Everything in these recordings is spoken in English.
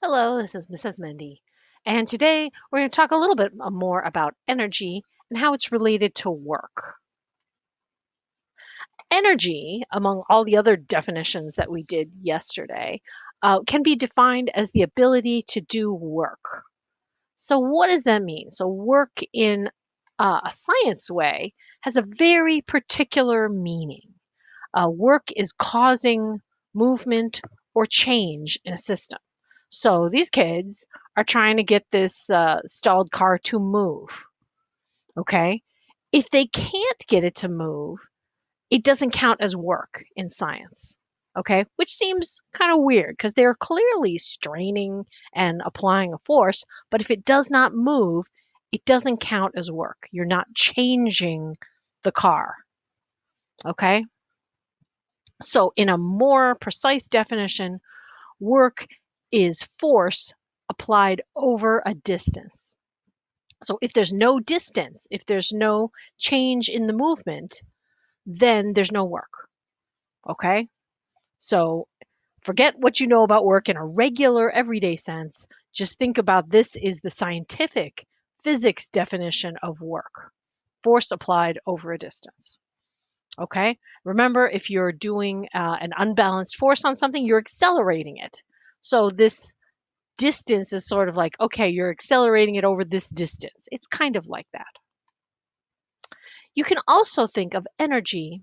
Hello, this is Mrs. Mendy, and today we're going to talk a little bit more about energy and how it's related to work. Energy, among all the other definitions that we did yesterday, can be defined as the ability to do work. So, what does that mean? So, work in a science way has a very particular meaning. Work is causing movement or change in a system. So these kids are trying to get this stalled car to move. Okay. If they can't get it to move, it doesn't count as work in science. Okay. Which seems kind of weird because they're clearly straining and applying a force. But if it does not move, it doesn't count as work. You're not changing the car. Okay. So, in a more precise definition, work is force applied over a distance. So, if there's no distance, if there's no change in the movement, then there's no work. Okay. So, forget what you know about work in a regular, everyday sense. Just think about this is the scientific physics definition of work, force applied over a distance. Okay. Remember, if you're doing an unbalanced force on something, you're accelerating it. So this distance is sort of like, okay, you're accelerating it over this distance. It's kind of like that. You can also think of energy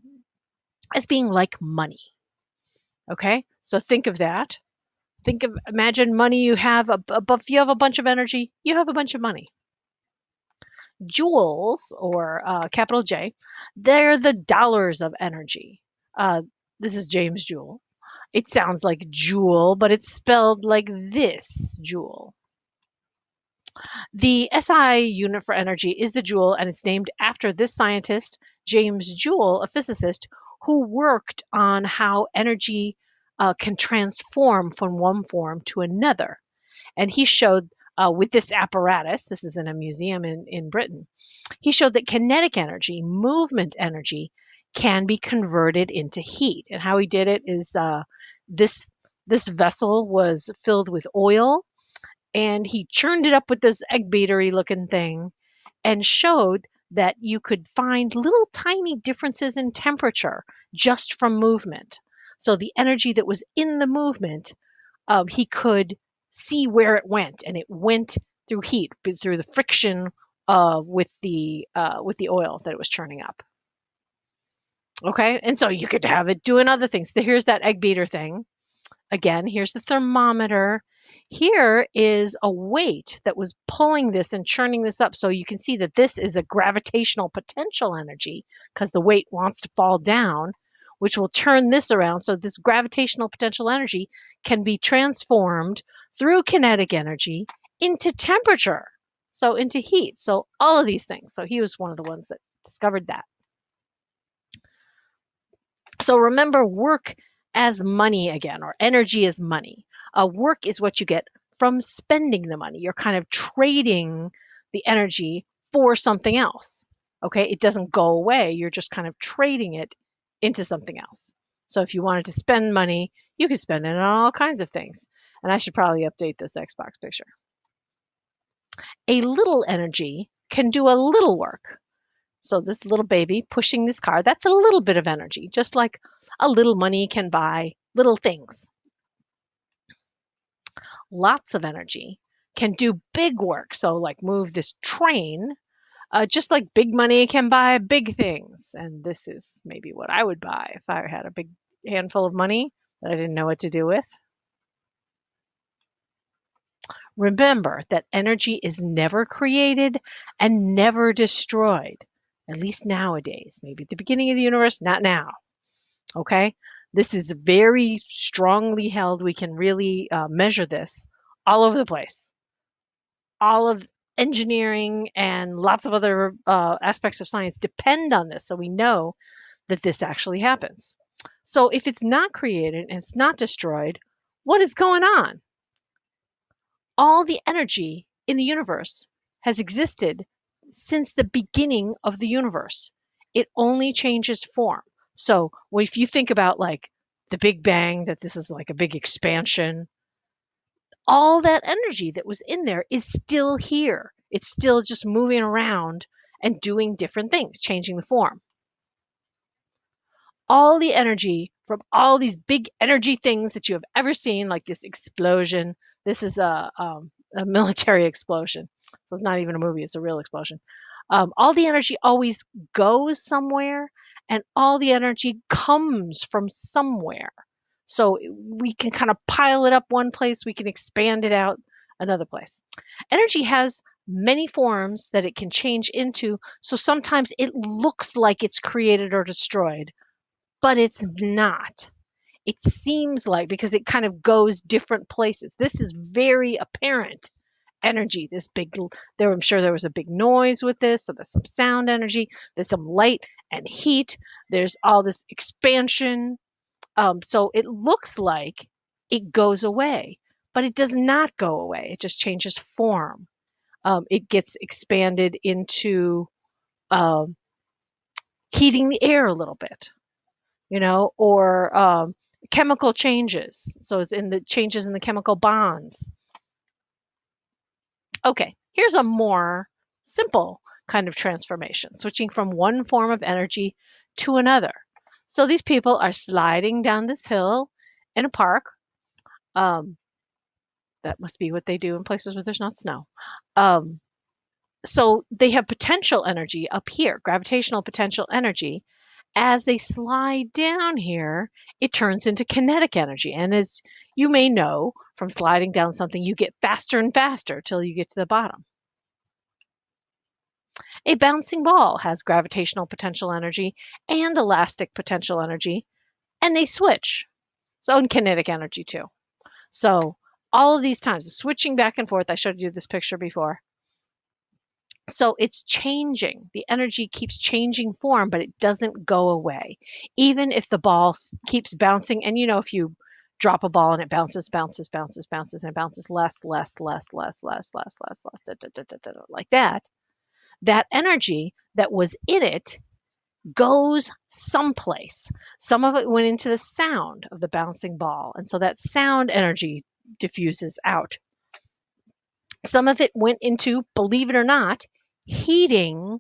as being like money. Okay. So think of that. Imagine money you have, if you have a bunch of energy, you have a bunch of money. Joules, or capital J, they're the dollars of energy. Uh, this is James Joule. It sounds like jewel, but it's spelled like this, joule. The SI unit for energy is the joule, and it's named after this scientist, James Joule, a physicist who worked on how energy can transform from one form to another. And he showed with this apparatus, this is in a museum in Britain, he showed that kinetic energy, movement energy, can be converted into heat. And how he did it is this this vessel was filled with oil, and he churned it up with this egg beatery looking thing, and showed that you could find little tiny differences in temperature just from movement. So the energy that was in the movement, he could see where it went, and it went through heat, through the friction with the oil that it was churning up. Okay, and so you could have it doing other things. Here's that egg beater thing. Again, here's the thermometer. Here is a weight that was pulling this and churning this up. So you can see that this is a gravitational potential energy because the weight wants to fall down, which will turn this around. So this gravitational potential energy can be transformed through kinetic energy into temperature, so into heat. So all of these things. So he was one of the ones that discovered that. So remember work as money again, or energy as money. Work is what you get from spending the money. You're kind of trading the energy for something else. Okay, it doesn't go away. You're just kind of trading it into something else. So if you wanted to spend money, you could spend it on all kinds of things. And I should probably update this Xbox picture. A little energy can do a little work. So this little baby pushing this car, that's a little bit of energy, just like a little money can buy little things. Lots of energy can do big work. So like move this train, just like big money can buy big things. And this is maybe what I would buy if I had a big handful of money that I didn't know what to do with. Remember that energy is never created and never destroyed, at least nowadays. Maybe at the beginning of the universe, not now. Okay. This is very strongly held. We can really measure this all over the place. All of engineering and lots of other aspects of science depend on this. So we know that this actually happens. So if it's not created and it's not destroyed, what is going on? All the energy in the universe has existed since the beginning of the universe. It only changes form. So if you think about like the Big Bang, that this is like a big expansion, all that energy that was in there is still here. It's still just moving around and doing different things, changing the form. All the energy from all these big energy things that you have ever seen, like this explosion. This is a military explosion. So it's not even a movie, it's a real explosion. All the energy always goes somewhere, and all the energy comes from somewhere. So we can kind of pile it up one place, we can expand it out another place. Energy has many forms that it can change into, so sometimes it looks like it's created or destroyed, but it's not. It seems like, because it kind of goes different places. This is very apparent energy. This big there, I'm sure there was a big noise with this, so there's some sound energy, there's some light and heat, there's all this expansion. So it looks like it goes away, but it does not go away. It just changes form. It gets expanded into um, heating the air a little bit, or chemical changes. So it's in the changes in the chemical bonds. Okay, here's a more simple kind of transformation, switching from one form of energy to another. So these people are sliding down this hill in a park. Um, that must be what they do in places where there's not snow. Um, so they have potential energy up here, gravitational potential energy. As they slide down here, it turns into kinetic energy. And as you may know from sliding down something, you get faster and faster till you get to the bottom. A bouncing ball has gravitational potential energy and elastic potential energy, and they switch. So, and kinetic energy too. So, all of these times, switching back and forth, I showed you this picture before. So it's changing. The energy keeps changing form, but it doesn't go away. Even if the ball keeps bouncing, and if you drop a ball and it bounces, bounces, bounces, bounces, and it bounces less, less, less, less, less, less, less, less, like that, that energy that was in it goes someplace. Some of it went into the sound of the bouncing ball, and so that sound energy diffuses out. Some of it went into, believe it or not, heating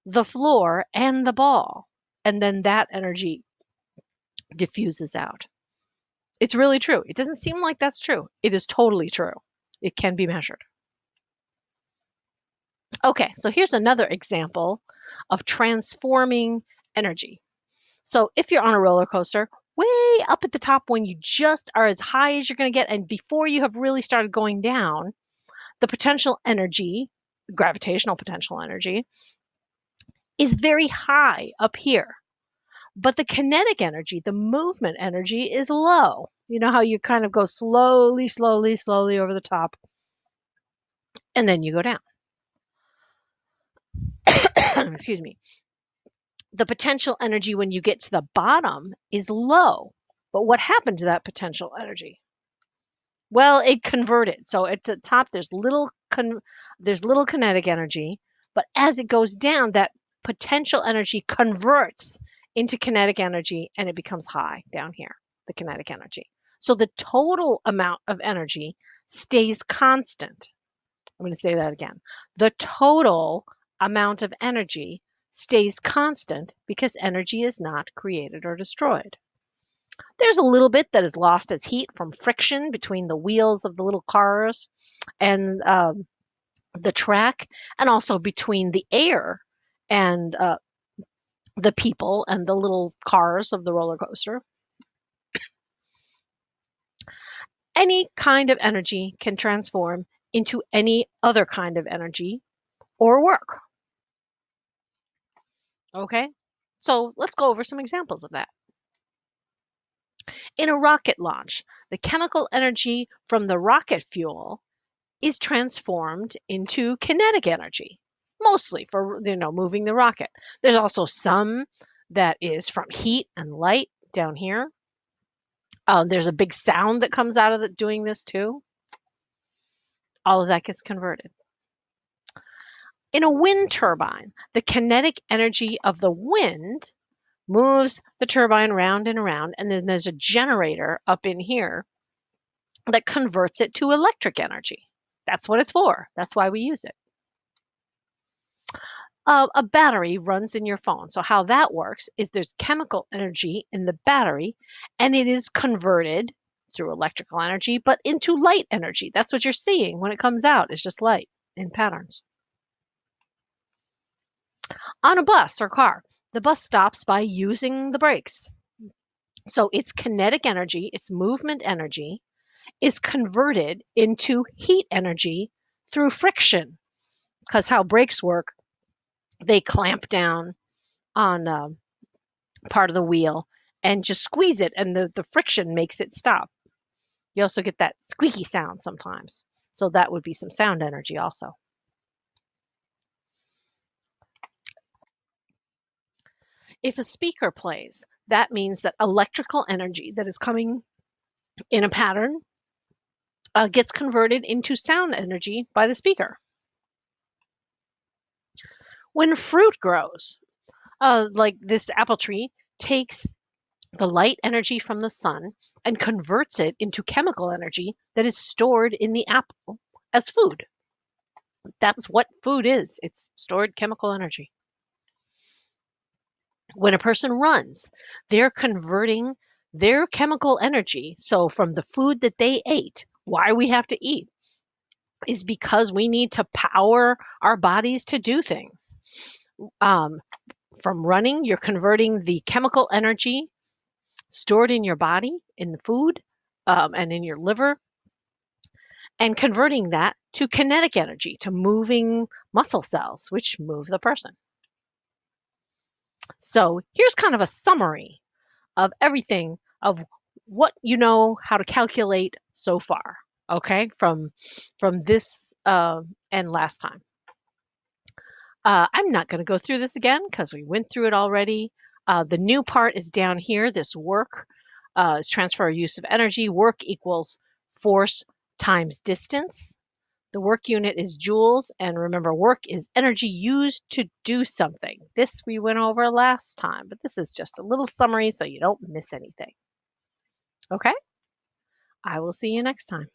the floor and the ball. And then that energy diffuses out. It's really true. It doesn't seem like that's true. It is totally true. It can be measured. Okay, so here's another example of transforming energy. So if you're on a roller coaster, way up at the top when you just are as high as you're going to get, and before you have really started going down, the potential energy, gravitational potential energy, is very high up here. But the kinetic energy, the movement energy, is low. You know how you kind of go slowly, slowly, slowly over the top, and then you go down. Excuse me. The potential energy when you get to the bottom is low. But what happened to that potential energy? Well, it converted. So at the top, there's little kinetic energy, but as it goes down, that potential energy converts into kinetic energy, and it becomes high down here, the kinetic energy. So the total amount of energy stays constant. I'm going to say that again. The total amount of energy stays constant because energy is not created or destroyed. There's a little bit that is lost as heat from friction between the wheels of the little cars and the track, and also between the air and the people and the little cars of the roller coaster. Any kind of energy can transform into any other kind of energy or work. Okay, so let's go over some examples of that. In a rocket launch, the chemical energy from the rocket fuel is transformed into kinetic energy, mostly for moving the rocket. There's also some that is from heat and light down here. There's a big sound that comes out of doing this too. All of that gets converted. In a wind turbine, the kinetic energy of the wind moves the turbine round and around, and then there's a generator up in here that converts it to electric energy. That's what it's for. That's why we use it. A battery runs in your phone. So, how that works is there's chemical energy in the battery and it is converted through electrical energy, but into light energy. That's what you're seeing when it comes out. It's just light in patterns. On a bus or car, the bus stops by using the brakes. So, its kinetic energy, its movement energy, is converted into heat energy through friction. Because how brakes work, they clamp down on part of the wheel and just squeeze it, and the friction makes it stop. You also get that squeaky sound sometimes. So that would be some sound energy also. If a speaker plays, that means that electrical energy that is coming in a pattern gets converted into sound energy by the speaker. When fruit grows, like this apple tree takes the light energy from the sun and converts it into chemical energy that is stored in the apple as food. That's what food is. It's stored chemical energy. When a person runs, they're converting their chemical energy. So, from the food that they ate, why we have to eat is because we need to power our bodies to do things. Um, from running, you're converting the chemical energy stored in your body, in the food, and in your liver, and converting that to kinetic energy, to moving muscle cells, which move the person. So here's kind of a summary of everything of what you know how to calculate so far. Okay, from this and last time. I'm not going to go through this again because we went through it already. The new part is down here. This work is transfer or use of energy. Work equals force times distance. The work unit is joules, and remember, work is energy used to do something. This we went over last time, but this is just a little summary so you don't miss anything. Okay? I will see you next time.